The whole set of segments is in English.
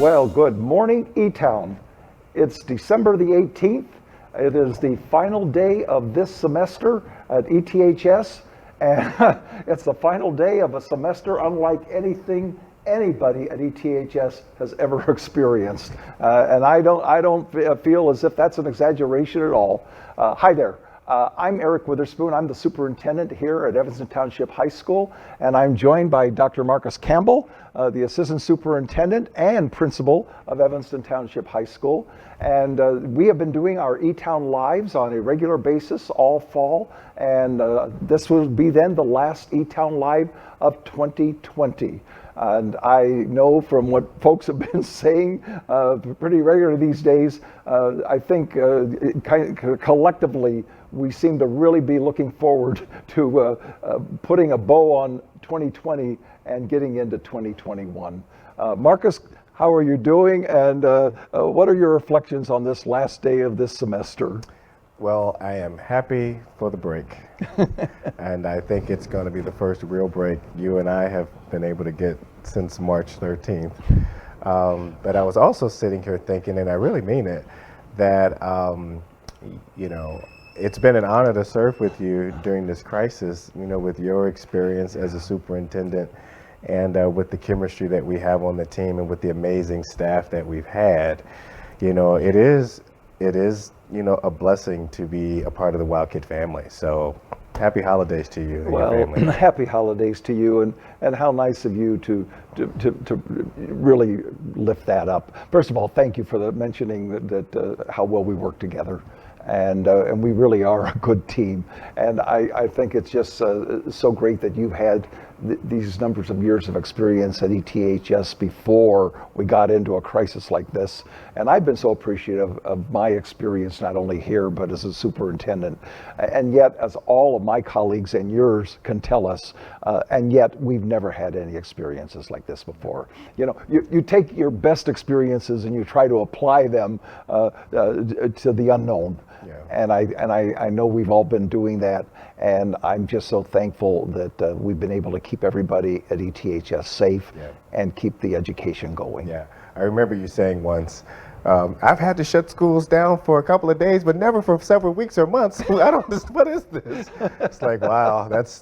Well, good morning, E-Town. It's December the 18th. It is the final day of this semester at ETHS, and it's the final day of a semester unlike anything anybody at ETHS has ever experienced. And I don't feel as if that's an exaggeration at all. Hi there. I'm Eric Witherspoon. I'm the superintendent here at Evanston Township High School, and I'm joined by Dr. Marcus Campbell, the assistant superintendent and principal of Evanston Township High School. And we have been doing our E-Town Lives on a regular basis all fall, and this will be then the last E-Town Live of 2020. And I know from what folks have been saying pretty regularly these days, I think collectively we seem to really be looking forward to putting a bow on 2020 and getting into 2021. Marcus, how are you doing, and what are your reflections on this last day of this semester? Well, I am happy for the break, and I think it's going to be the first real break you and I have been able to get since March 13th. But I was also sitting here thinking, and I really mean it, that, it's been an honor to serve with you during this crisis, with your experience as a superintendent and with the chemistry that we have on the team and with the amazing staff that we've had. It is a blessing to be a part of the Wildcat family. So happy holidays to you and your family. Well, happy holidays to you, and how nice of you to really lift that up. First of all, thank you for mentioning that how well we work together. And we really are a good team. And I think it's just so great that you've had these numbers of years of experience at ETHS before we got into a crisis like this. And I've been so appreciative of my experience, not only here, but as a superintendent. And yet, as all of my colleagues and yours can tell us, and yet we've never had any experiences like this before. You take your best experiences and you try to apply them to the unknown. Yeah. And I know we've all been doing that, and I'm just so thankful that we've been able to keep everybody at ETHS safe. Yeah. And keep the education going. Yeah, I remember you saying once, I've had to shut schools down for a couple of days, but never for several weeks or months. I don't. What is this? It's like, wow, that's.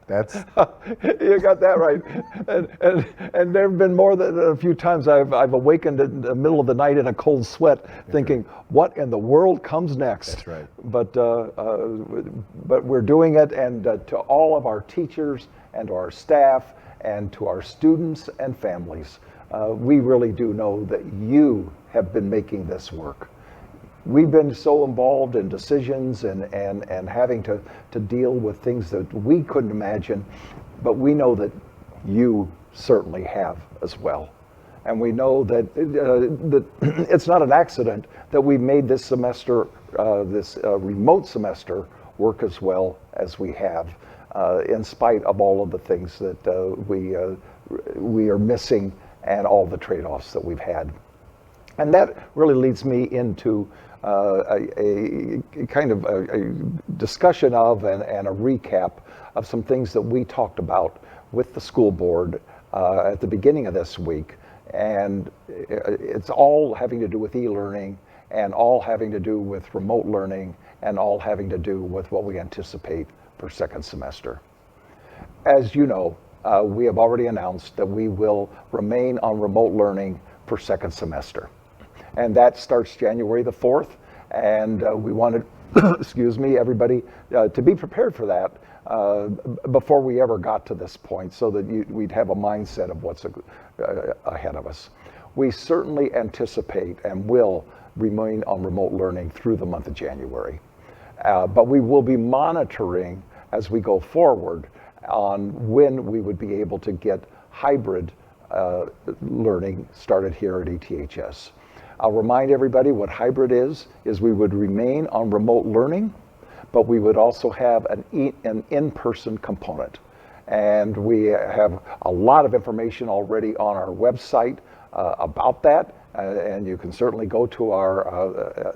You got that right. And there have been more than a few times I've awakened in the middle of the night in a cold sweat, thinking, what in the world comes next? That's right. But we're doing it, and to all of our teachers and to our staff and to our students and families, we really do know that you have been making this work. We've been so involved in decisions and having to deal with things that we couldn't imagine, but we know that you certainly have as well. And we know that it's not an accident that we made this semester, this remote semester, work as well as we have, in spite of all of the things that we are missing and all the trade-offs that we've had. And that really leads me into a kind of a discussion of and a recap of some things that we talked about with the school board at the beginning of this week. And it's all having to do with e-learning, and all having to do with remote learning, and all having to do with what we anticipate for second semester. As you know, we have already announced that we will remain on remote learning for second semester. And that starts January the 4th, and we wanted, everybody to be prepared for that before we ever got to this point, so that we'd have a mindset of what's ahead of us. We certainly anticipate and will remain on remote learning through the month of January. But we will be monitoring as we go forward on when we would be able to get hybrid learning started here at ETHS. I'll remind everybody what hybrid is we would remain on remote learning, but we would also have an in-person component. And we have a lot of information already on our website about that. And you can certainly go to our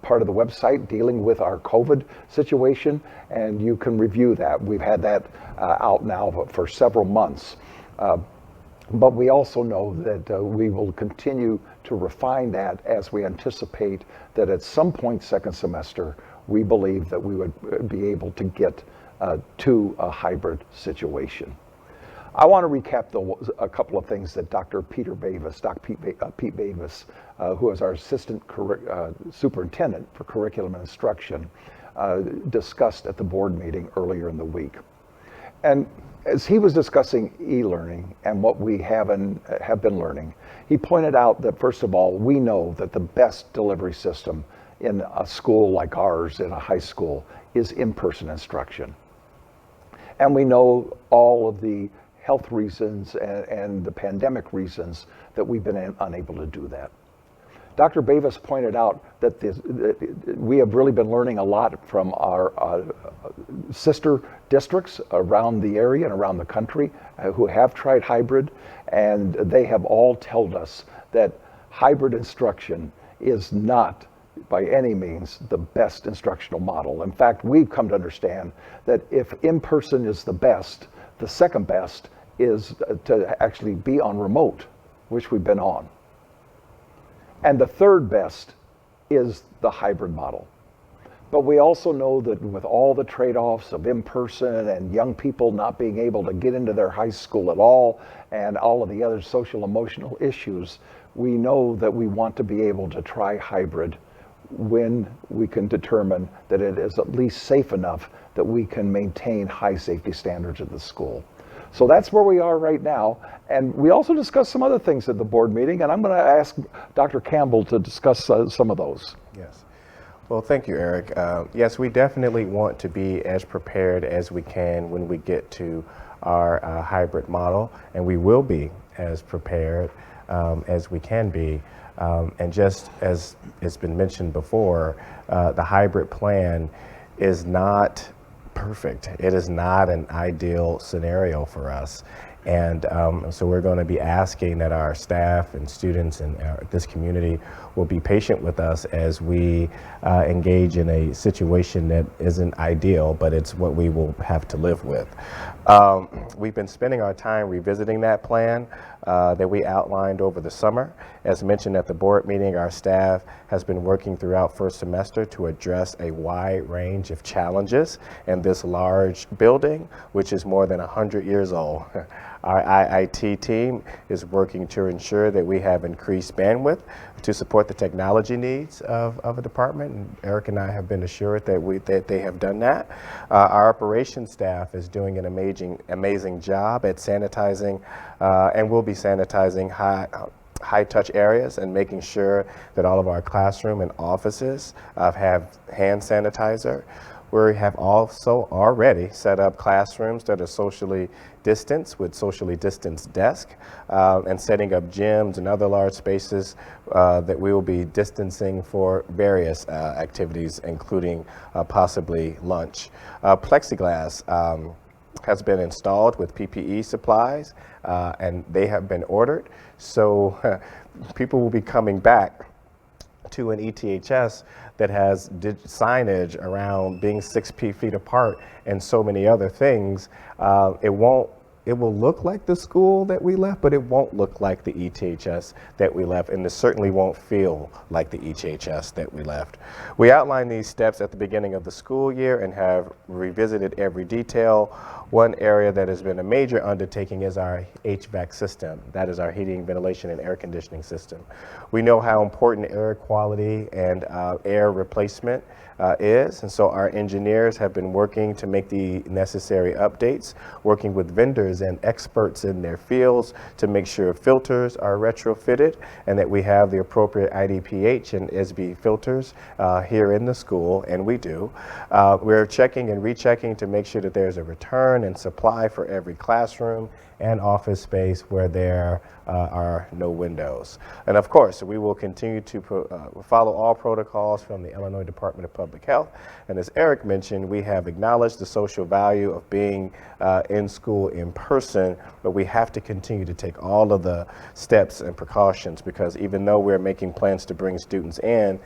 part of the website dealing with our COVID situation, and you can review that. We've had that out now for several months. But we also know that we will continue to refine that as we anticipate that at some point second semester, we believe that we would be able to get to a hybrid situation. I want to recap a couple of things that Dr. Pete Bavis, who is our assistant superintendent for curriculum and instruction, discussed at the board meeting earlier in the week. And as he was discussing e-learning and what we have been learning, he pointed out that, first of all, we know that the best delivery system in a school like ours, in a high school, is in-person instruction. And we know all of the health reasons and the pandemic reasons that we've been unable to do that. Dr. Bavis pointed out that we have really been learning a lot from our sister districts around the area and around the country who have tried hybrid, and they have all told us that hybrid instruction is not by any means the best instructional model. In fact, we've come to understand that if in-person is the best, the second best is to actually be on remote, which we've been on. And the third best is the hybrid model. But we also know that with all the trade-offs of in-person and young people not being able to get into their high school at all, and all of the other social emotional issues, we know that we want to be able to try hybrid when we can determine that it is at least safe enough that we can maintain high safety standards at the school. So that's where we are right now. And we also discussed some other things at the board meeting, and I'm going to ask Dr. Campbell to discuss some of those. Yes. Well, thank you, Eric. Yes, we definitely want to be as prepared as we can when we get to our hybrid model, and we will be as prepared as we can be. And just as it's been mentioned before, the hybrid plan is not perfect. It is not an ideal scenario for us. And so we're going to be asking that our staff and students and this community will be patient with us as we engage in a situation that isn't ideal, but it's what we will have to live with. We've been spending our time revisiting that plan that we outlined over the summer. As mentioned at the board meeting, our staff has been working throughout first semester to address a wide range of challenges in this large building, which is more than 100 years old. Our IIT team is working to ensure that we have increased bandwidth to support the technology needs of a department. And Eric and I have been assured that they have done that. Our operations staff is doing an amazing job at sanitizing and will be sanitizing high touch areas and making sure that all of our classroom and offices have hand sanitizer. We have also already set up classrooms that are socially distanced with socially distanced desks and setting up gyms and other large spaces that we will be distancing for various activities, including possibly lunch. Plexiglass has been installed with PPE supplies and they have been ordered. So people will be coming back to an ETHS that has signage around being 6 feet apart and so many other things. It will look like the school that we left, but it won't look like the ETHS that we left, and it certainly won't feel like the ETHS that we left. We outlined these steps at the beginning of the school year and have revisited every detail. One area that has been a major undertaking is our HVAC system. That is our heating, ventilation, and air conditioning system. We know how important air quality and air replacement is, and so our engineers have been working to make the necessary updates, working with vendors and experts in their fields to make sure filters are retrofitted and that we have the appropriate IDPH and SB filters here in the school, and we do. We're checking and rechecking to make sure that there's a return and supply for every classroom and office space where there are no windows. And of course, we will continue to follow all protocols from the Illinois Department of Public Health. And as Eric mentioned, we have acknowledged the social value of being in school in person, but we have to continue to take all of the steps and precautions, because even though we're making plans to bring students in,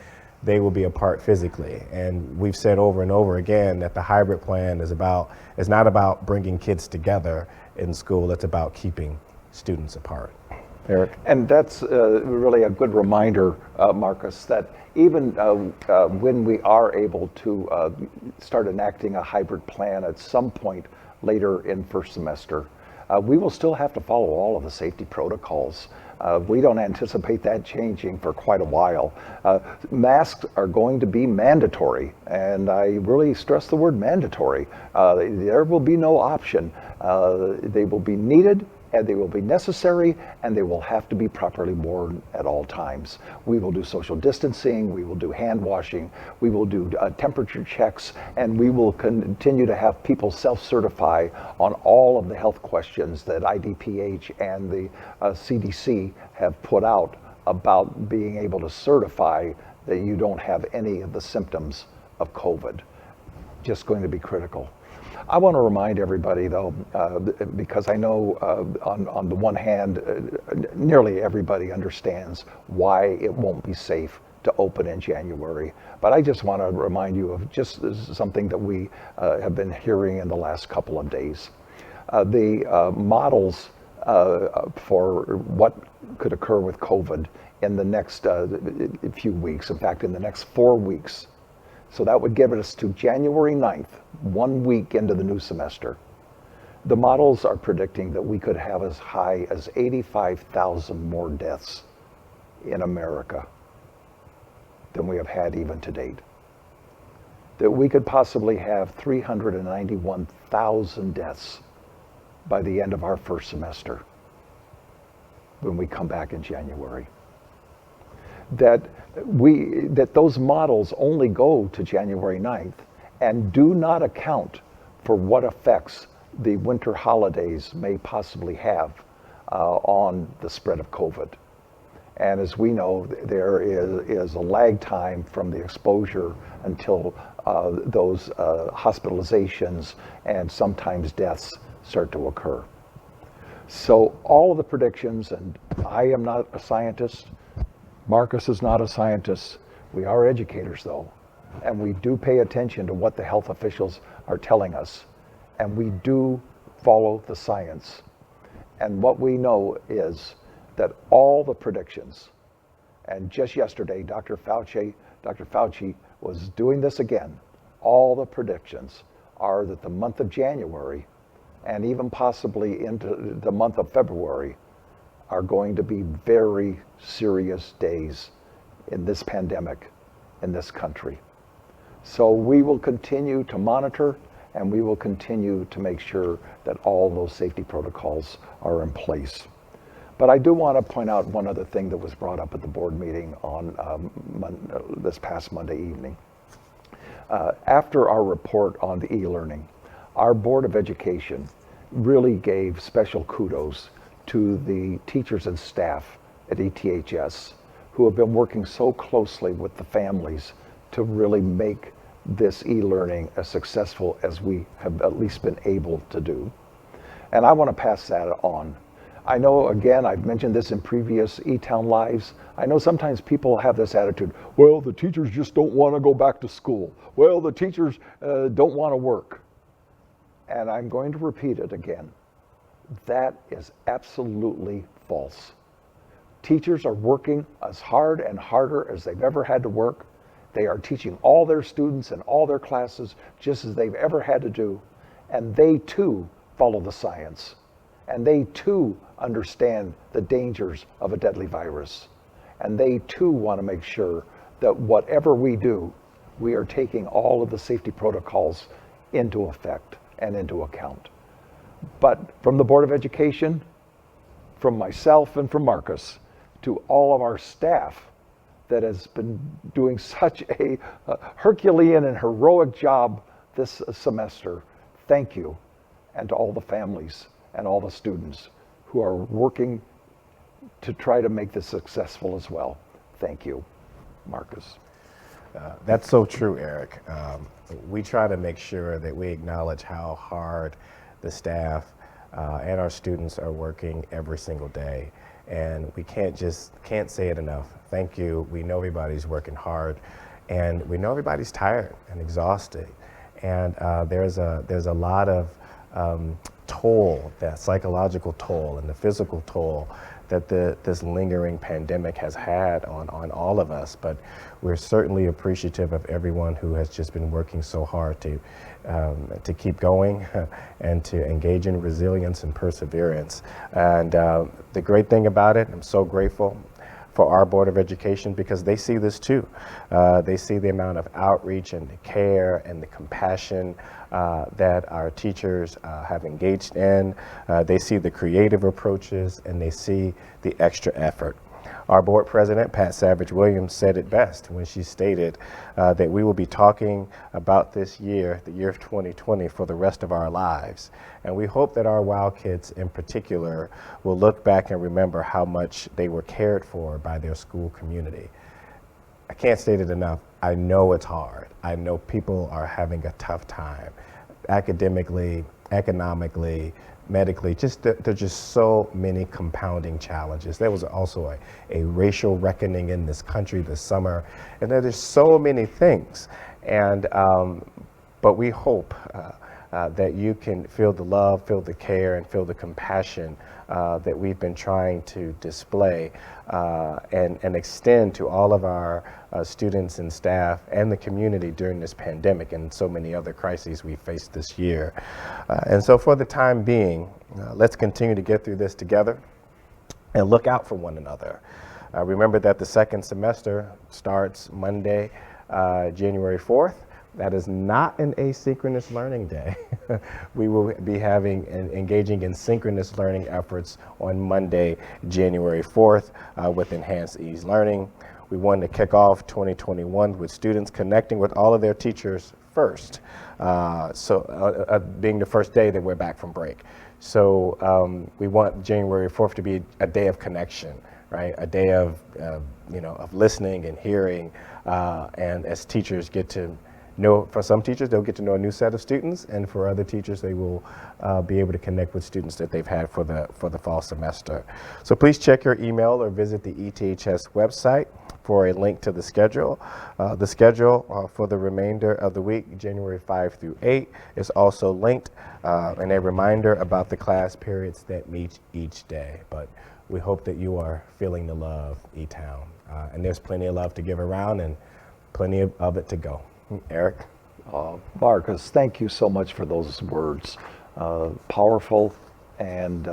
they will be apart physically. And we've said over and over again that the hybrid plan is not about bringing kids together in school, it's about keeping students apart. Eric? And that's really a good reminder, Marcus, that even when we are able to start enacting a hybrid plan at some point later in first semester, we will still have to follow all of the safety protocols. We don't anticipate that changing for quite a while. Masks are going to be mandatory, and I really stress the word mandatory. There will be no option. They will be needed, and they will be necessary, and they will have to be properly worn at all times. We will do social distancing, we will do hand washing, we will do temperature checks, and we will continue to have people self-certify on all of the health questions that IDPH and the CDC have put out about being able to certify that you don't have any of the symptoms of COVID. Just going to be critical. I want to remind everybody, though, because I know on the one hand, nearly everybody understands why it won't be safe to open in January. But I just want to remind you of just something that we have been hearing in the last couple of days. The models for what could occur with COVID in the next few weeks, in fact, in the next 4 weeks. So that would give us to January 9th, 1 week into the new semester. The models are predicting that we could have as high as 85,000 more deaths in America than we have had even to date. That we could possibly have 391,000 deaths by the end of our first semester when we come back in January. That those models only go to January 9th and do not account for what effects the winter holidays may possibly have on the spread of COVID. And as we know, there is a lag time from the exposure until those hospitalizations and sometimes deaths start to occur. So all of the predictions, and I am not a scientist, Marcus is not a scientist. We are educators, though, and we do pay attention to what the health officials are telling us, and we do follow the science. And what we know is that all the predictions, and just yesterday, Dr. Fauci was doing this again, all the predictions are that the month of January, and even possibly into the month of February, are going to be very serious days in this pandemic in this country. So we will continue to monitor, and we will continue to make sure that all those safety protocols are in place. But I do want to point out one other thing that was brought up at the board meeting on this past Monday evening. After our report on the e-learning, our Board of Education really gave special kudos to the teachers and staff at ETHS who have been working so closely with the families to really make this e-learning as successful as we have at least been able to do. And I want to pass that on. I know, again, I've mentioned this in previous eTown Lives. I know sometimes people have this attitude, well, the teachers just don't want to go back to school. Well, the teachers don't want to work. And I'm going to repeat it again. That is absolutely false. Teachers are working as hard and harder as they've ever had to work. They are teaching all their students in all their classes just as they've ever had to do. And they too follow the science. And they too understand the dangers of a deadly virus. And they too want to make sure that whatever we do, we are taking all of the safety protocols into effect and into account. But from the Board of Education, from myself and from Marcus, to all of our staff that has been doing such a Herculean and heroic job this semester, thank you. And to all the families and all the students who are working to try to make this successful as well. Thank you, Marcus. That's so true, Eric. We try to make sure that we acknowledge how hard the staff and our students are working every single day. And we can't say it enough. Thank you. We know everybody's working hard, and we know everybody's tired and exhausted. And there's a lot of toll, that psychological toll and the physical toll that this lingering pandemic has had on all of us. But we're certainly appreciative of everyone who has just been working so hard to keep going and to engage in resilience and perseverance. And the great thing about it, I'm so grateful for our Board of Education, because they see this too. They see the amount of outreach and the care and the compassion that our teachers have engaged in. They see the creative approaches, and they see the extra effort. Our board president, Pat Savage-Williams, said it best when she stated that we will be talking about this year, the year of 2020, for the rest of our lives. And we hope that our WOW kids in particular will look back and remember how much they were cared for by their school community. I can't state it enough. I know it's hard. I know people are having a tough time academically, economically, medically. There's just so many compounding challenges. There was also a racial reckoning in this country this summer, and there's so many things. And but we hope that you can feel the love, feel the care, and feel the compassion that we've been trying to display and extend to all of our students and staff and the community during this pandemic and so many other crises we faced this year. And so for the time being, let's continue to get through this together and look out for one another. Remember that the second semester starts Monday, January 4th. That is not an asynchronous learning day. We will be engaging in synchronous learning efforts on Monday, January 4th with Enhanced Ease Learning. We wanted to kick off 2021 with students connecting with all of their teachers first, being the first day that we're back from break. So we want January 4th to be a day of connection, right? A day of listening and hearing, and as teachers get to know, for some teachers, they'll get to know a new set of students, and for other teachers, they will be able to connect with students that they've had for the fall semester. So please check your email or visit the ETHS website for a link to the schedule. The schedule for the remainder of the week, January 5 through 8, is also linked, and a reminder about the class periods that meet each day. But we hope that you are feeling the love, E-Town. And there's plenty of love to give around and plenty of it to go. Eric? Marcus, thank you so much for those words. Powerful and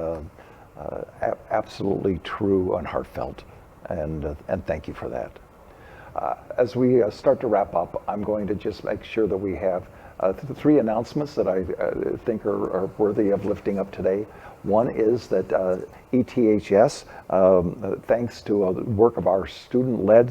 absolutely true and heartfelt. And thank you for that. As we start to wrap up, I'm going to just make sure that we have three announcements that I think are worthy of lifting up today. One is that ETHS, thanks to the work of our student-led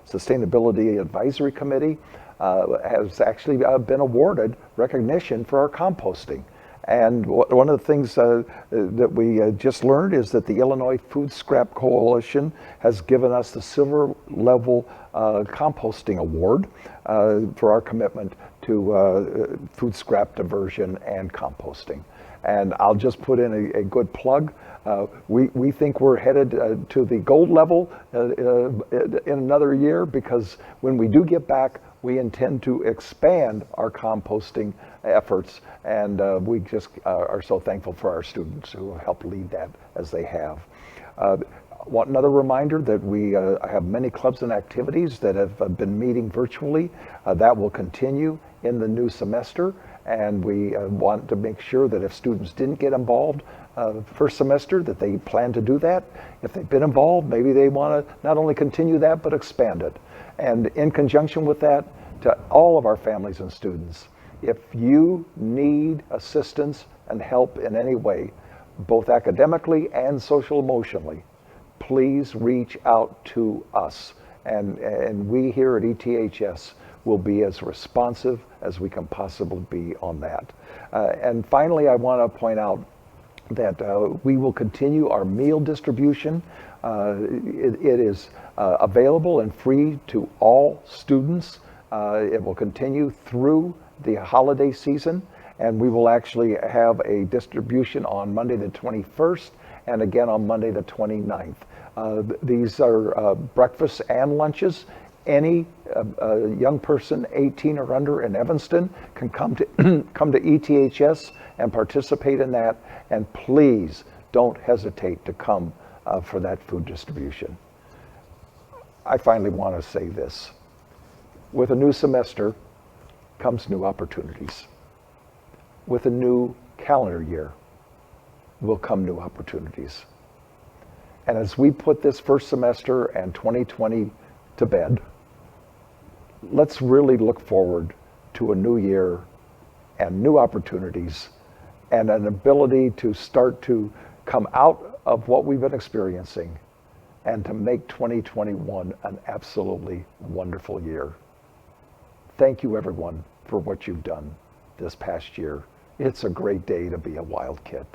Sustainability Advisory Committee, has actually been awarded recognition for our composting. And one of the things that we just learned is that the Illinois Food Scrap Coalition has given us the Silver Level Composting Award for our commitment to food scrap diversion and composting. And I'll just put in a good plug. We think we're headed to the gold level in another year, because when we do get back, we intend to expand our composting efforts, and we just are so thankful for our students who helped lead that as they have. Another reminder that we have many clubs and activities that have been meeting virtually. That will continue in the new semester, and we want to make sure that if students didn't get involved first semester, that they plan to do that. If they've been involved, maybe they want to not only continue that, but expand it. And in conjunction with that, to all of our families and students, if you need assistance and help in any way, both academically and social emotionally, please reach out to us. And we here at ETHS will be as responsive as we can possibly be on that. And finally, I want to point out that we will continue our meal distribution. It is available and free to all students. It will continue through the holiday season, and we will actually have a distribution on Monday the 21st and again on Monday the 29th. These are breakfasts and lunches Any young person 18 or under in Evanston can come to come to ETHS and participate in that. And please don't hesitate to come for that food distribution. I finally want to say this. With a new semester comes new opportunities. With a new calendar year will come new opportunities. And as we put this first semester and 2020 to bed, let's really look forward to a new year and new opportunities and an ability to start to come out of what we've been experiencing and to make 2021 an absolutely wonderful year. Thank you, everyone, for what you've done this past year. It's a great day to be a wild kid.